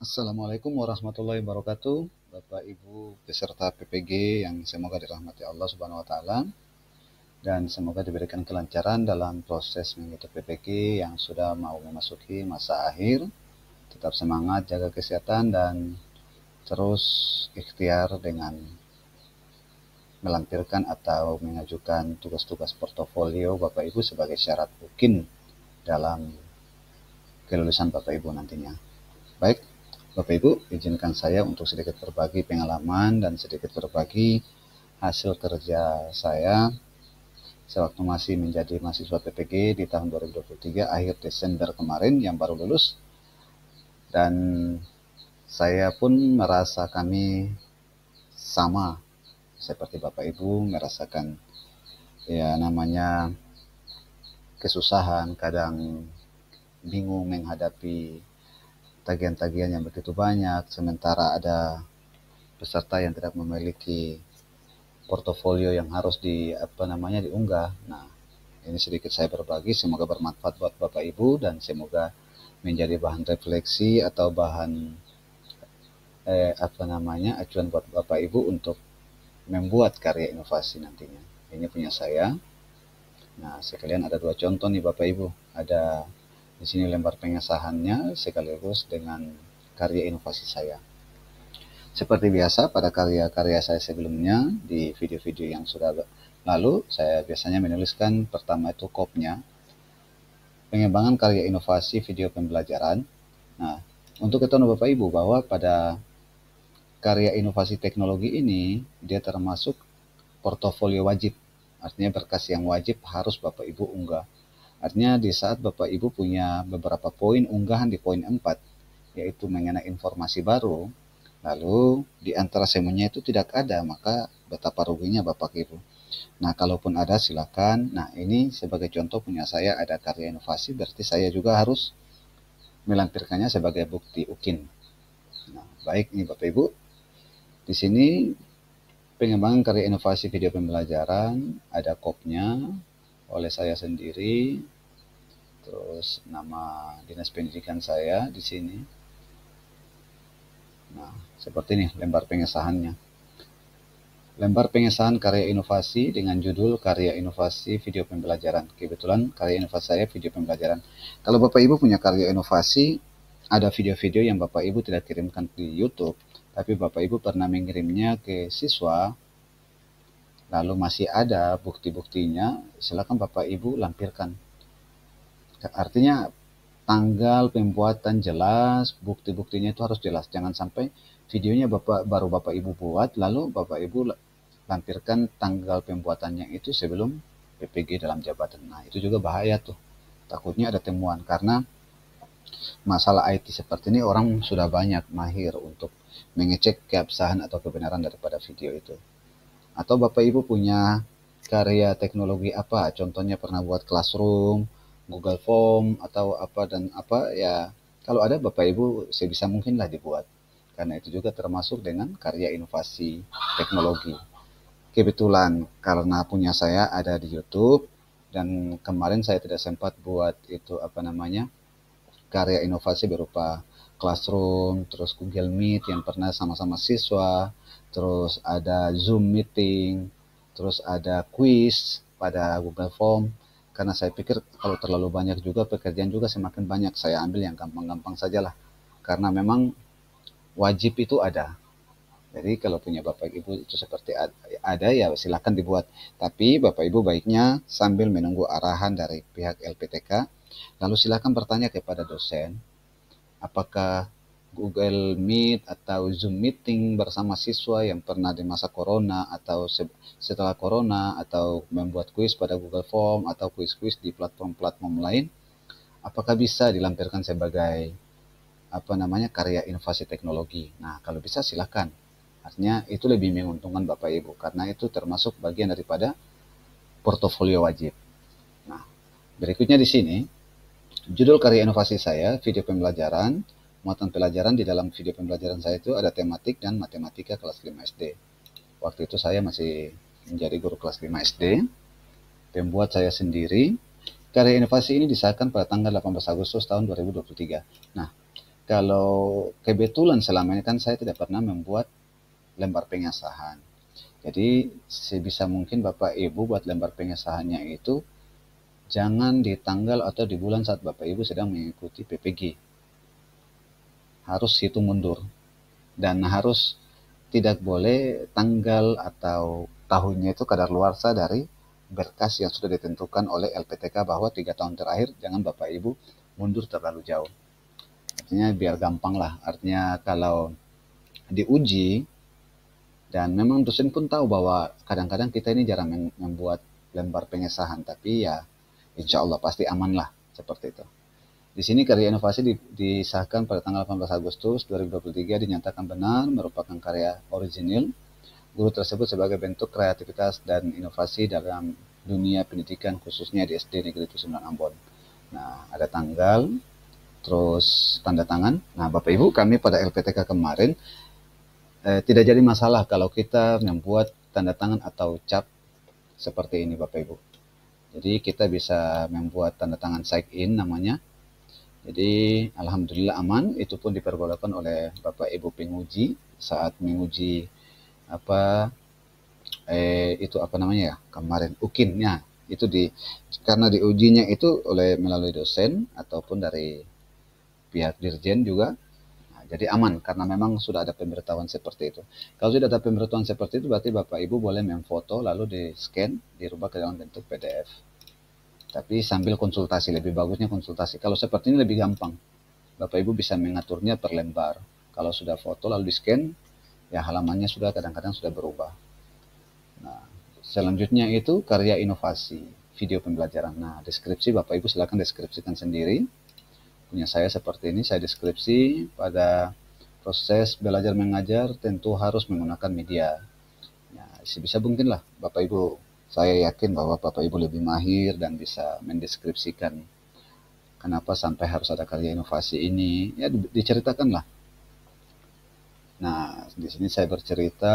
Assalamualaikum warahmatullahi wabarakatuh, Bapak Ibu peserta PPG yang semoga dirahmati Allah Subhanahu wa taala dan semoga diberikan kelancaran dalam proses mengikuti PPG yang sudah mau memasuki masa akhir. Tetap semangat, jaga kesehatan dan terus ikhtiar dengan melampirkan atau mengajukan tugas-tugas portofolio Bapak Ibu sebagai syarat UKIN dalam kelulusan Bapak Ibu nantinya. Baik, Bapak Ibu, izinkan saya untuk sedikit berbagi pengalaman dan sedikit berbagi hasil kerja saya sewaktu masih menjadi mahasiswa PPG di tahun 2023 akhir Desember kemarin yang baru lulus. Dan saya pun merasa kami sama seperti Bapak Ibu merasakan ya namanya kesusahan, kadang bingung menghadapi tagihan-tagihan yang begitu banyak, sementara ada peserta yang tidak memiliki portofolio yang harus diunggah. Nah, ini sedikit saya berbagi, semoga bermanfaat buat Bapak Ibu dan semoga menjadi bahan refleksi atau bahan acuan buat Bapak Ibu untuk membuat karya inovasi nantinya. Ini punya saya. Nah, sekalian ada dua contoh nih Bapak Ibu. Ada di sini lembar pengesahannya sekaligus dengan karya inovasi saya. Seperti biasa pada karya-karya saya sebelumnya di video-video yang sudah lalu, saya biasanya menuliskan pertama itu kopnya, pengembangan karya inovasi video pembelajaran. Nah, untuk ketahuan Bapak Ibu bahwa pada karya inovasi teknologi ini, dia termasuk portofolio wajib. Artinya berkas yang wajib harus Bapak Ibu unggah. Artinya di saat Bapak Ibu punya beberapa poin unggahan di poin 4, yaitu mengenai informasi baru, lalu di antara semuanya itu tidak ada, maka betapa ruginya Bapak Ibu. Nah, kalaupun ada silakan. Nah, ini sebagai contoh punya saya ada karya inovasi, berarti saya juga harus melampirkannya sebagai bukti UKIN. Nah, baik nih Bapak Ibu. Di sini pengembangan karya inovasi video pembelajaran, ada kopnya oleh saya sendiri, terus nama dinas pendidikan saya di sini. Nah, seperti ini lembar pengesahannya. Lembar pengesahan karya inovasi dengan judul karya inovasi video pembelajaran. Kebetulan karya inovasi saya video pembelajaran. Kalau Bapak Ibu punya karya inovasi, ada video-video yang Bapak Ibu tidak kirimkan di YouTube, tapi Bapak Ibu pernah mengirimnya ke siswa, lalu masih ada bukti-buktinya, silakan Bapak Ibu lampirkan. Artinya tanggal pembuatan jelas, bukti-buktinya itu harus jelas. Jangan sampai videonya baru Bapak Ibu buat, lalu Bapak Ibu lampirkan tanggal pembuatannya itu sebelum PPG dalam jabatan. Nah, itu juga bahaya tuh. Takutnya ada temuan, karena masalah IT seperti ini orang sudah banyak mahir untuk mengecek keabsahan atau kebenaran daripada video itu. Atau Bapak Ibu punya karya teknologi apa, contohnya pernah buat Classroom, Google Form, atau apa dan apa ya, kalau ada Bapak Ibu sebisa mungkin lah dibuat. Karena itu juga termasuk dengan karya inovasi teknologi. Kebetulan karena punya saya ada di YouTube, dan kemarin saya tidak sempat buat itu karya inovasi berupa Classroom, terus Google Meet yang pernah sama-sama siswa, terus ada Zoom meeting, terus ada quiz pada Google Form. Karena saya pikir kalau terlalu banyak juga pekerjaan juga semakin banyak, saya ambil yang gampang-gampang sajalah. Karena memang wajib itu ada. Jadi kalau punya Bapak Ibu itu seperti ada ya silakan dibuat. Tapi Bapak Ibu baiknya sambil menunggu arahan dari pihak LPTK, lalu silakan bertanya kepada dosen, apakah Google Meet atau Zoom meeting bersama siswa yang pernah di masa Corona atau setelah Corona, atau membuat kuis pada Google Form atau kuis-kuis di platform-platform lain, apakah bisa dilampirkan sebagai karya inovasi teknologi. Nah, kalau bisa silakan. Artinya itu lebih menguntungkan Bapak Ibu karena itu termasuk bagian daripada portofolio wajib. Nah, berikutnya di sini judul karya inovasi saya, video pembelajaran. Muatan pelajaran di dalam video pembelajaran saya itu ada tematik dan matematika kelas 5 SD. Waktu itu saya masih menjadi guru kelas 5 SD. Pembuat saya sendiri. Karya inovasi ini disahkan pada tanggal 18 Agustus tahun 2023. Nah, Kalau kebetulan selama ini kan saya tidak pernah membuat lembar pengesahan. Jadi sebisa mungkin Bapak Ibu buat lembar pengesahannya itu jangan di tanggal atau di bulan saat Bapak Ibu sedang mengikuti PPG. Harus hitung mundur. Dan harus tidak boleh tanggal atau tahunnya itu kadaluarsa dari berkas yang sudah ditentukan oleh LPTK bahwa 3 tahun terakhir jangan Bapak Ibu mundur terlalu jauh. Artinya biar gampang lah. Artinya kalau diuji, dan memang dosen pun tahu bahwa kadang-kadang kita ini jarang membuat lembar pengesahan, tapi ya insya Allah pasti aman lah seperti itu. Di sini karya inovasi disahkan pada tanggal 18 Agustus 2023 dinyatakan benar merupakan karya orisinil guru tersebut sebagai bentuk kreativitas dan inovasi dalam dunia pendidikan khususnya di SD Negeri 79 Ambon. Nah, ada tanggal, terus tanda tangan. Nah, Bapak Ibu, kami pada LPTK kemarin tidak jadi masalah kalau kita membuat tanda tangan atau cap seperti ini Bapak Ibu. Jadi kita bisa membuat tanda tangan sign in namanya. Jadi alhamdulillah aman, itu pun diperbolehkan oleh Bapak Ibu penguji saat menguji itu apa namanya ya kemarin UKIN-nya. Itu karena diujinya itu melalui dosen ataupun dari pihak dirjen juga. Jadi aman karena memang sudah ada pemberitahuan seperti itu. Kalau sudah ada pemberitahuan seperti itu berarti Bapak Ibu boleh memfoto lalu di scan, dirubah ke dalam bentuk PDF. Tapi sambil konsultasi, lebih bagusnya konsultasi. Kalau seperti ini lebih gampang. Bapak Ibu bisa mengaturnya per lembar. Kalau sudah foto lalu di scan, ya halamannya sudah kadang-kadang sudah berubah. Nah, selanjutnya itu karya inovasi, video pembelajaran. Nah, deskripsi Bapak Ibu silakan deskripsikan sendiri. Punya saya seperti ini, saya deskripsi pada proses belajar mengajar tentu harus menggunakan media. Ya, sebisa mungkin lah Bapak Ibu, saya yakin bahwa Bapak Ibu lebih mahir dan bisa mendeskripsikan kenapa sampai harus ada karya inovasi ini. Ya diceritakan lah. Nah, di sini saya bercerita,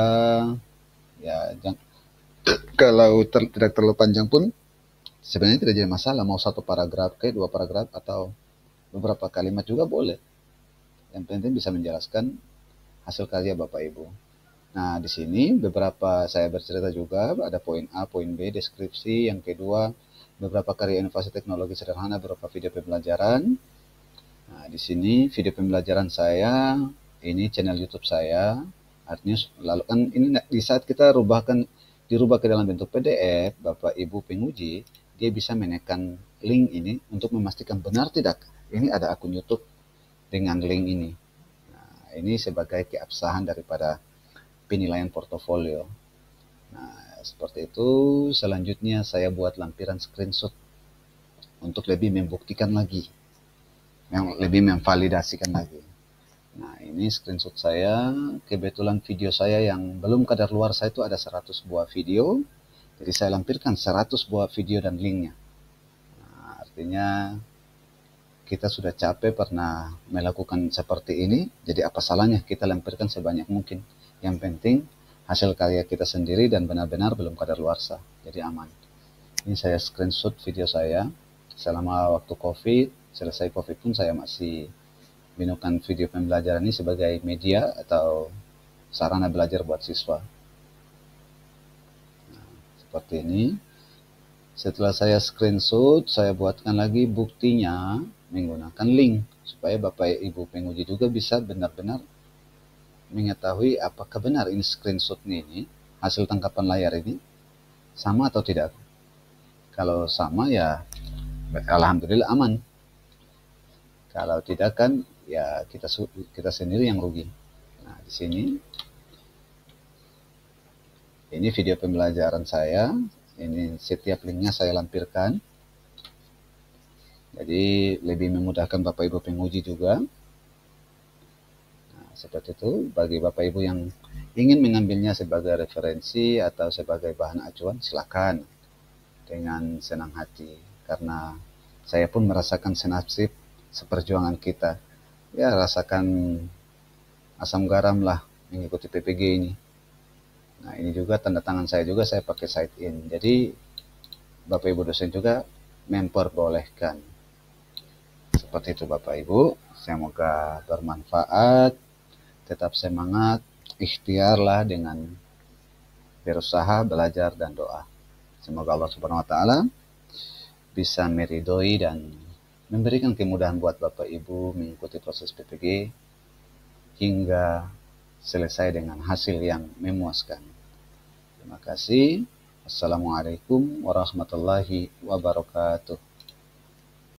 ya kalau tidak terlalu panjang pun sebenarnya tidak jadi masalah, mau 1 paragraf ke 2 paragraf atau beberapa kalimat juga boleh. Yang penting bisa menjelaskan hasil karya Bapak Ibu. Nah, di sini beberapa saya bercerita juga, ada poin A, poin B, deskripsi. Yang kedua, beberapa karya inovasi teknologi sederhana berupa video pembelajaran. Nah, di sini video pembelajaran saya, ini channel YouTube saya. Artinya lalu kan ini di saat kita dirubah ke dalam bentuk PDF, Bapak Ibu penguji, dia bisa menekan link ini untuk memastikan benar tidak ini ada akun YouTube dengan link ini. Nah, ini sebagai keabsahan daripada penilaian portofolio. Nah, seperti itu. Selanjutnya saya buat lampiran screenshot untuk lebih membuktikan lagi, yang lebih memvalidasikan lagi. Nah, ini screenshot saya. Kebetulan video saya yang belum kadaluarsa itu ada 100 buah video. Jadi saya lampirkan 100 buah video dan linknya. Nah, artinya kita sudah capek pernah melakukan seperti ini, jadi apa salahnya kita lampirkan sebanyak mungkin. Yang penting hasil karya kita sendiri dan benar-benar belum kadaluarsa, jadi aman. Ini saya screenshot video saya selama waktu COVID. Selesai COVID pun saya masih menggunakan video pembelajaran ini sebagai media atau sarana belajar buat siswa. Nah, seperti ini. Setelah saya screenshot, saya buatkan lagi buktinya menggunakan link supaya Bapak Ibu penguji juga bisa benar-benar mengetahui apakah benar ini screenshot ini hasil tangkapan layar ini sama atau tidak. Kalau sama ya alhamdulillah aman. Kalau tidak kan ya kita sendiri yang rugi. Nah, di sini ini video pembelajaran saya. Ini setiap linknya saya lampirkan. Jadi lebih memudahkan Bapak Ibu penguji juga. Nah, seperti itu. Bagi Bapak Ibu yang ingin mengambilnya sebagai referensi atau sebagai bahan acuan, silakan dengan senang hati. Karena saya pun merasakan senasib seperjuangan kita. Ya, rasakan asam garam lah mengikuti PPG ini. Nah, ini juga tanda tangan saya juga saya pakai sign in. Jadi Bapak Ibu dosen juga memperbolehkan. Seperti itu Bapak Ibu, semoga bermanfaat, tetap semangat, ikhtiarlah dengan berusaha, belajar, dan doa. Semoga Allah Subhanahu wa Ta'ala bisa meridhoi dan memberikan kemudahan buat Bapak Ibu mengikuti proses PPG hingga selesai dengan hasil yang memuaskan. Terima kasih. Assalamualaikum warahmatullahi wabarakatuh.